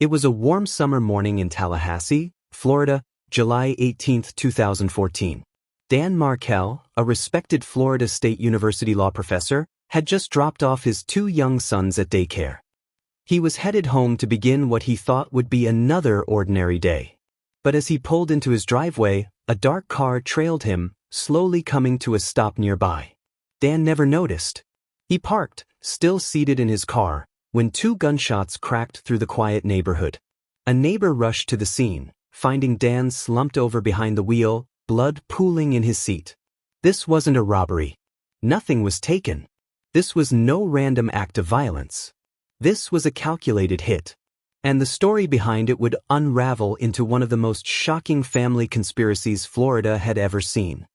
It was a warm summer morning in Tallahassee, Florida, July 18, 2014. Dan Markel, a respected Florida State University law professor, had just dropped off his two young sons at daycare. He was headed home to begin what he thought would be another ordinary day. But as he pulled into his driveway, a dark car trailed him, slowly coming to a stop nearby. Dan never noticed. He parked, still seated in his car, when two gunshots cracked through the quiet neighborhood. A neighbor rushed to the scene, finding Dan slumped over behind the wheel, blood pooling in his seat. This wasn't a robbery. Nothing was taken. This was no random act of violence. This was a calculated hit. And the story behind it would unravel into one of the most shocking family conspiracies Florida had ever seen.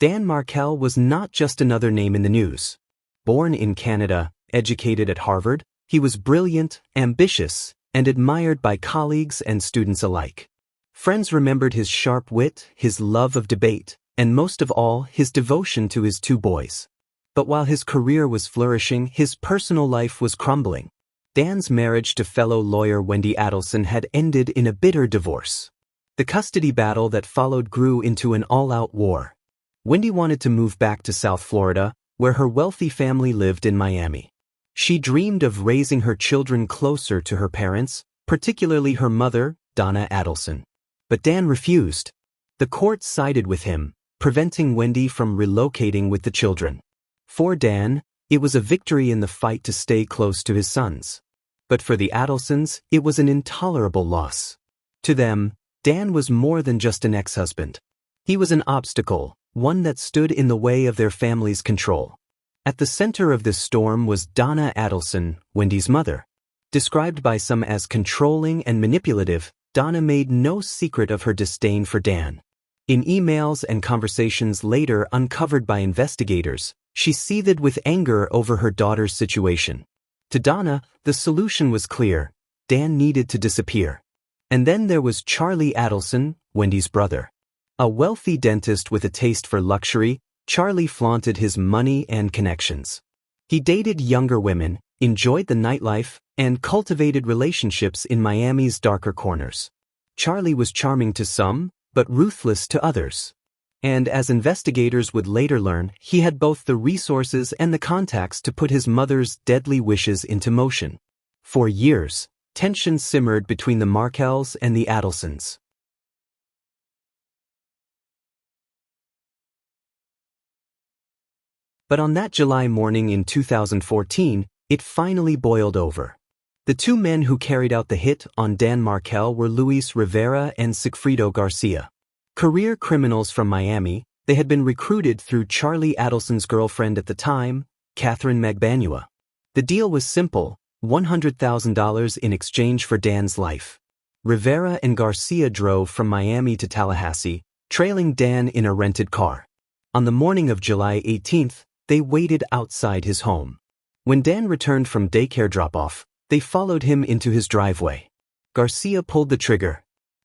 Dan Markel was not just another name in the news. Born in Canada, educated at Harvard, he was brilliant, ambitious, and admired by colleagues and students alike. Friends remembered his sharp wit, his love of debate, and most of all, his devotion to his two boys. But while his career was flourishing, his personal life was crumbling. Dan's marriage to fellow lawyer Wendi Adelson had ended in a bitter divorce. The custody battle that followed grew into an all-out war. Wendi wanted to move back to South Florida, where her wealthy family lived in Miami. She dreamed of raising her children closer to her parents, particularly her mother, Donna Adelson. But Dan refused. The court sided with him, preventing Wendi from relocating with the children. For Dan, it was a victory in the fight to stay close to his sons. But for the Adelsons, it was an intolerable loss. To them, Dan was more than just an ex-husband. He was an obstacle, one that stood in the way of their family's control. At the center of this storm was Donna Adelson, Wendi's mother. Described by some as controlling and manipulative, Donna made no secret of her disdain for Dan. In emails and conversations later uncovered by investigators, she seethed with anger over her daughter's situation. To Donna, the solution was clear: Dan needed to disappear. And then there was Charlie Adelson, Wendi's brother. A wealthy dentist with a taste for luxury, Charlie flaunted his money and connections. He dated younger women, enjoyed the nightlife, and cultivated relationships in Miami's darker corners. Charlie was charming to some, but ruthless to others. And as investigators would later learn, he had both the resources and the contacts to put his mother's deadly wishes into motion. For years, tension simmered between the Markels and the Adelsons. But on that July morning in 2014, it finally boiled over. The two men who carried out the hit on Dan Markel were Luis Rivera and Sigfrido Garcia. Career criminals from Miami, they had been recruited through Charlie Adelson's girlfriend at the time, Catherine Magbanua. The deal was simple: $100,000 in exchange for Dan's life. Rivera and Garcia drove from Miami to Tallahassee, trailing Dan in a rented car. On the morning of July 18th, they waited outside his home. When Dan returned from daycare drop-off, they followed him into his driveway. Garcia pulled the trigger.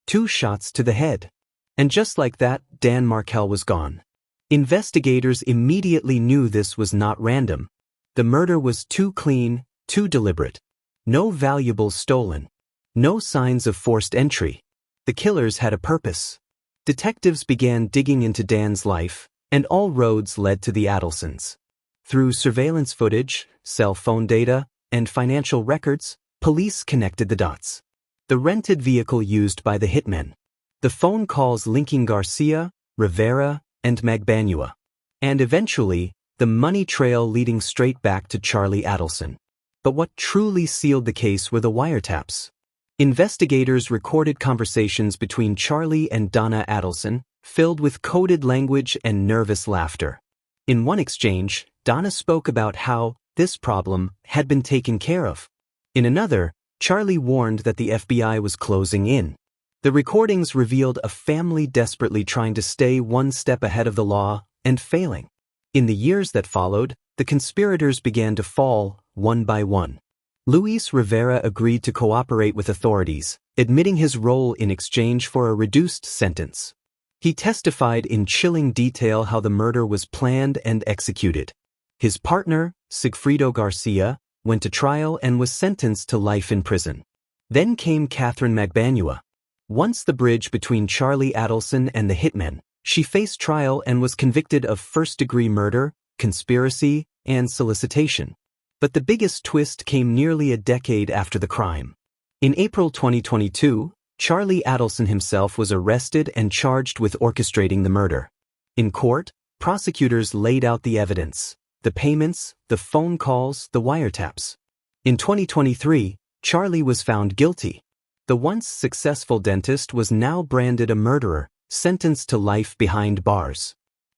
2 shots to the head. And just like that, Dan Markel was gone. Investigators immediately knew this was not random. The murder was too clean, too deliberate. No valuables stolen. No signs of forced entry. The killers had a purpose. Detectives began digging into Dan's life, and all roads led to the Adelsons. Through surveillance footage, cell phone data, and financial records, police connected the dots. The rented vehicle used by the hitmen. The phone calls linking Garcia, Rivera, and Magbanua. And eventually, the money trail leading straight back to Charlie Adelson. But what truly sealed the case were the wiretaps. Investigators recorded conversations between Charlie and Donna Adelson, filled with coded language and nervous laughter. In one exchange, Donna spoke about how this problem had been taken care of. In another, Charlie warned that the FBI was closing in. The recordings revealed a family desperately trying to stay one step ahead of the law and failing. In the years that followed, the conspirators began to fall, one by one. Luis Rivera agreed to cooperate with authorities, admitting his role in exchange for a reduced sentence. He testified in chilling detail how the murder was planned and executed. His partner, Sigfrido Garcia, went to trial and was sentenced to life in prison. Then came Catherine Magbanua. Once the bridge between Charlie Adelson and the hitmen, she faced trial and was convicted of first-degree murder, conspiracy, and solicitation. But the biggest twist came nearly a decade after the crime. In April 2022, Charlie Adelson himself was arrested and charged with orchestrating the murder. In court, prosecutors laid out the evidence: the payments, the phone calls, the wiretaps. In 2023, Charlie was found guilty. The once successful dentist was now branded a murderer, sentenced to life behind bars.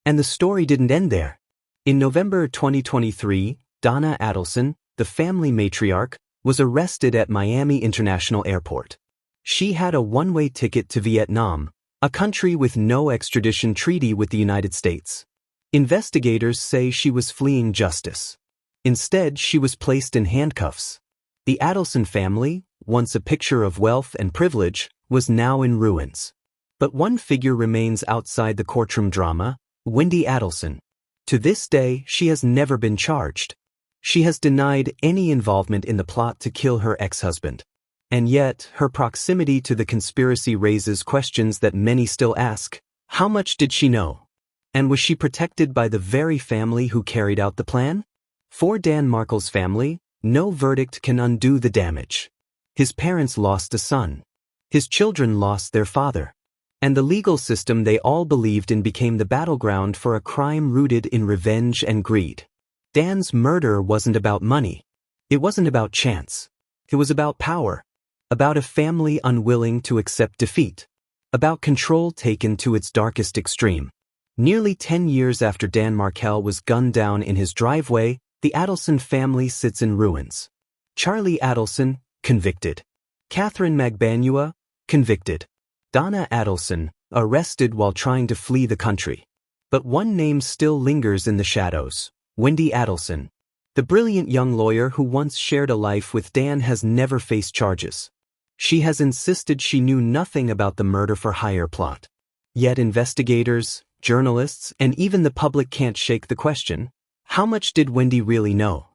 And the story didn't end there. In November 2023, Donna Adelson, the family matriarch, was arrested at Miami International Airport. She had a one-way ticket to Vietnam, a country with no extradition treaty with the United States. Investigators say she was fleeing justice. Instead, she was placed in handcuffs. The Adelson family, once a picture of wealth and privilege, was now in ruins. But one figure remains outside the courtroom drama: Wendi Adelson. To this day, she has never been charged. She has denied any involvement in the plot to kill her ex-husband. And yet, her proximity to the conspiracy raises questions that many still ask. How much did she know? And was she protected by the very family who carried out the plan? For Dan Markel's family, no verdict can undo the damage. His parents lost a son. His children lost their father. And the legal system they all believed in became the battleground for a crime rooted in revenge and greed. Dan's murder wasn't about money. It wasn't about chance. It was about power. About a family unwilling to accept defeat. About control taken to its darkest extreme. Nearly 10 years after Dan Markel was gunned down in his driveway, the Adelson family sits in ruins. Charlie Adelson, convicted. Catherine Magbanua, convicted. Donna Adelson, arrested while trying to flee the country. But one name still lingers in the shadows: Wendi Adelson. The brilliant young lawyer who once shared a life with Dan has never faced charges. She has insisted she knew nothing about the murder-for-hire plot. Yet investigators, journalists, and even the public can't shake the question: how much did Wendi really know?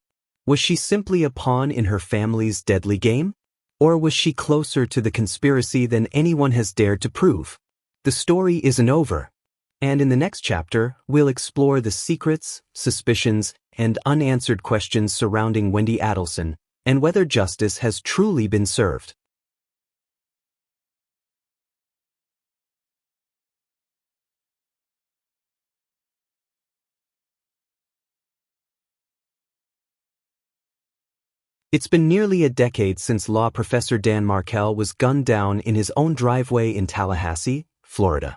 Was she simply a pawn in her family's deadly game? Or was she closer to the conspiracy than anyone has dared to prove? The story isn't over. And in the next chapter, we'll explore the secrets, suspicions, and unanswered questions surrounding Wendi Adelson, and whether justice has truly been served. It's been nearly a decade since law professor Dan Markel was gunned down in his own driveway in Tallahassee, Florida.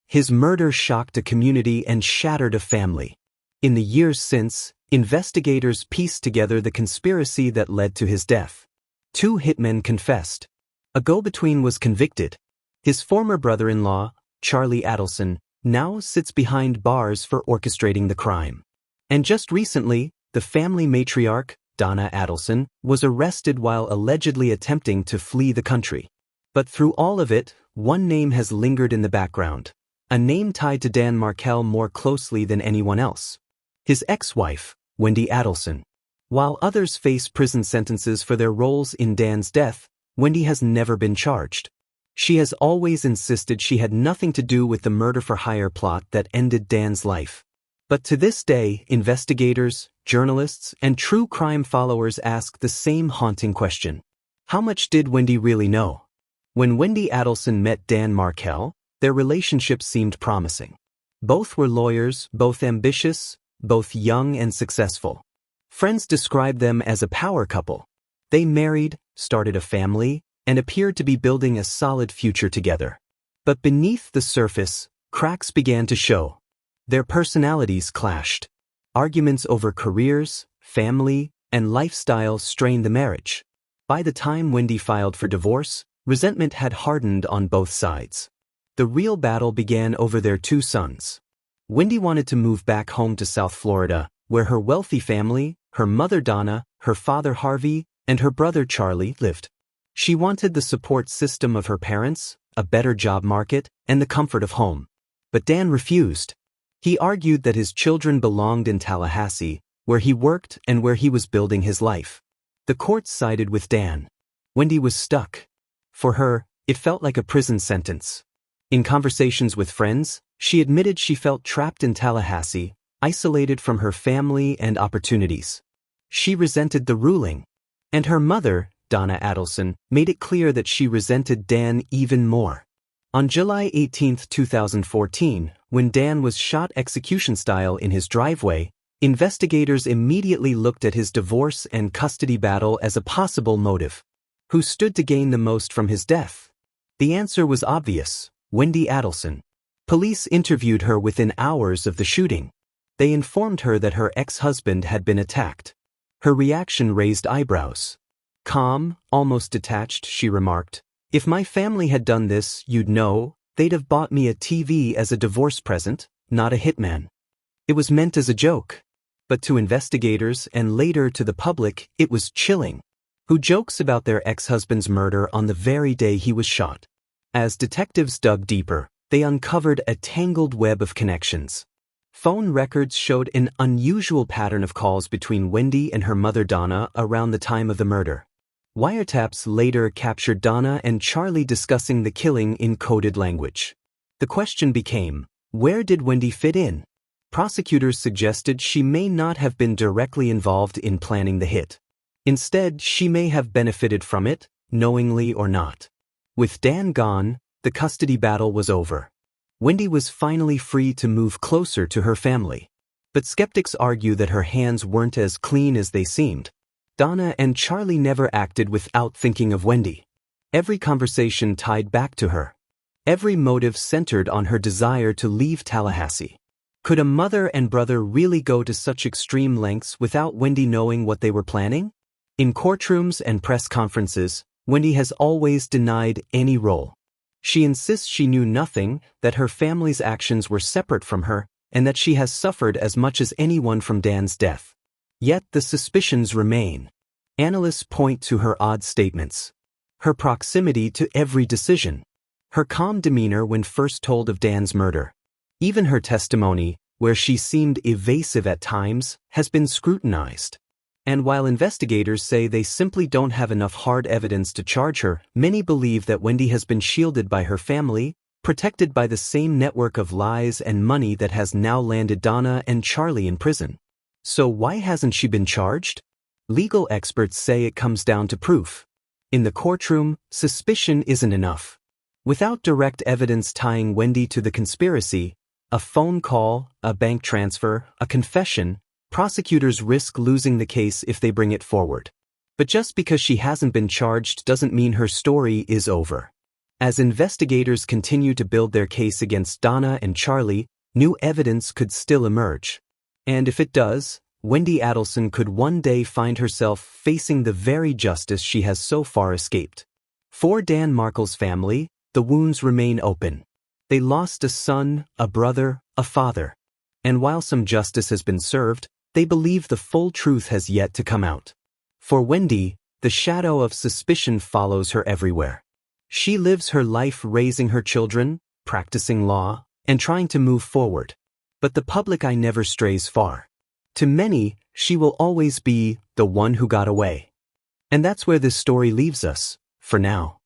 His murder shocked a community and shattered a family. In the years since, investigators pieced together the conspiracy that led to his death. 2 hitmen confessed. A go-between was convicted. His former brother-in-law, Charlie Adelson, now sits behind bars for orchestrating the crime. And just recently, the family matriarch, Donna Adelson, was arrested while allegedly attempting to flee the country. But through all of it, one name has lingered in the background. A name tied to Dan Markel more closely than anyone else. His ex-wife, Wendi Adelson. While others face prison sentences for their roles in Dan's death, Wendi has never been charged. She has always insisted she had nothing to do with the murder-for-hire plot that ended Dan's life. But to this day, investigators, journalists, and true crime followers ask the same haunting question. How much did Wendi really know? When Wendi Adelson met Dan Markel, their relationship seemed promising. Both were lawyers, both ambitious, both young and successful. Friends described them as a power couple. They married, started a family, and appeared to be building a solid future together. But beneath the surface, cracks began to show. Their personalities clashed. Arguments over careers, family, and lifestyle strained the marriage. By the time Wendi filed for divorce, resentment had hardened on both sides. The real battle began over their 2 sons. Wendi wanted to move back home to South Florida, where her wealthy family, her mother Donna, her father Harvey, and her brother Charlie lived. She wanted the support system of her parents, a better job market, and the comfort of home. But Dan refused. He argued that his children belonged in Tallahassee, where he worked and where he was building his life. The courts sided with Dan. Wendi was stuck. For her, it felt like a prison sentence. In conversations with friends, she admitted she felt trapped in Tallahassee, isolated from her family and opportunities. She resented the ruling. And her mother, Donna Adelson, made it clear that she resented Dan even more. On July 18, 2014, when Dan was shot execution-style in his driveway, investigators immediately looked at his divorce and custody battle as a possible motive. Who stood to gain the most from his death? The answer was obvious: Wendi Adelson. Police interviewed her within hours of the shooting. They informed her that her ex-husband had been attacked. Her reaction raised eyebrows. Calm, almost detached, she remarked, "If my family had done this, you'd know, they'd have bought me a TV as a divorce present, not a hitman." It was meant as a joke. But to investigators and later to the public, it was chilling. Who jokes about their ex-husband's murder on the very day he was shot? As detectives dug deeper, they uncovered a tangled web of connections. Phone records showed an unusual pattern of calls between Wendi and her mother Donna around the time of the murder. Wiretaps later captured Donna and Charlie discussing the killing in coded language. The question became, where did Wendi fit in? Prosecutors suggested she may not have been directly involved in planning the hit. Instead, she may have benefited from it, knowingly or not. With Dan gone, the custody battle was over. Wendi was finally free to move closer to her family. But skeptics argue that her hands weren't as clean as they seemed. Donna and Charlie never acted without thinking of Wendi. Every conversation tied back to her. Every motive centered on her desire to leave Tallahassee. Could a mother and brother really go to such extreme lengths without Wendi knowing what they were planning? In courtrooms and press conferences, Wendi has always denied any role. She insists she knew nothing, that her family's actions were separate from her, and that she has suffered as much as anyone from Dan's death. Yet the suspicions remain. Analysts point to her odd statements. Her proximity to every decision. Her calm demeanor when first told of Dan's murder. Even her testimony, where she seemed evasive at times, has been scrutinized. And while investigators say they simply don't have enough hard evidence to charge her, many believe that Wendi has been shielded by her family, protected by the same network of lies and money that has now landed Donna and Charlie in prison. So why hasn't she been charged? Legal experts say it comes down to proof. In the courtroom, suspicion isn't enough. Without direct evidence tying Wendi to the conspiracy, a phone call, a bank transfer, a confession, prosecutors risk losing the case if they bring it forward. But just because she hasn't been charged doesn't mean her story is over. As investigators continue to build their case against Donna and Charlie, new evidence could still emerge. And if it does, Wendi Adelson could one day find herself facing the very justice she has so far escaped. For Dan Markel's family, the wounds remain open. They lost a son, a brother, a father. And while some justice has been served, they believe the full truth has yet to come out. For Wendi, the shadow of suspicion follows her everywhere. She lives her life raising her children, practicing law, and trying to move forward. But the public eye never strays far. To many, she will always be the one who got away. And that's where this story leaves us, for now.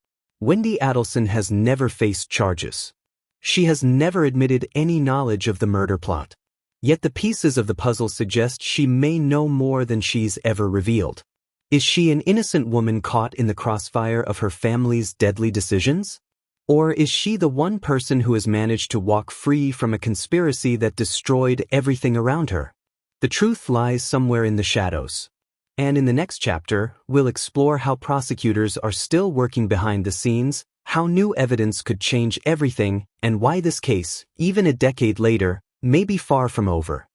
Wendi Adelson has never faced charges. She has never admitted any knowledge of the murder plot. Yet the pieces of the puzzle suggest she may know more than she's ever revealed. Is she an innocent woman caught in the crossfire of her family's deadly decisions? Or is she the one person who has managed to walk free from a conspiracy that destroyed everything around her? The truth lies somewhere in the shadows. And in the next chapter, we'll explore how prosecutors are still working behind the scenes, how new evidence could change everything, and why this case, even a decade later, may be far from over.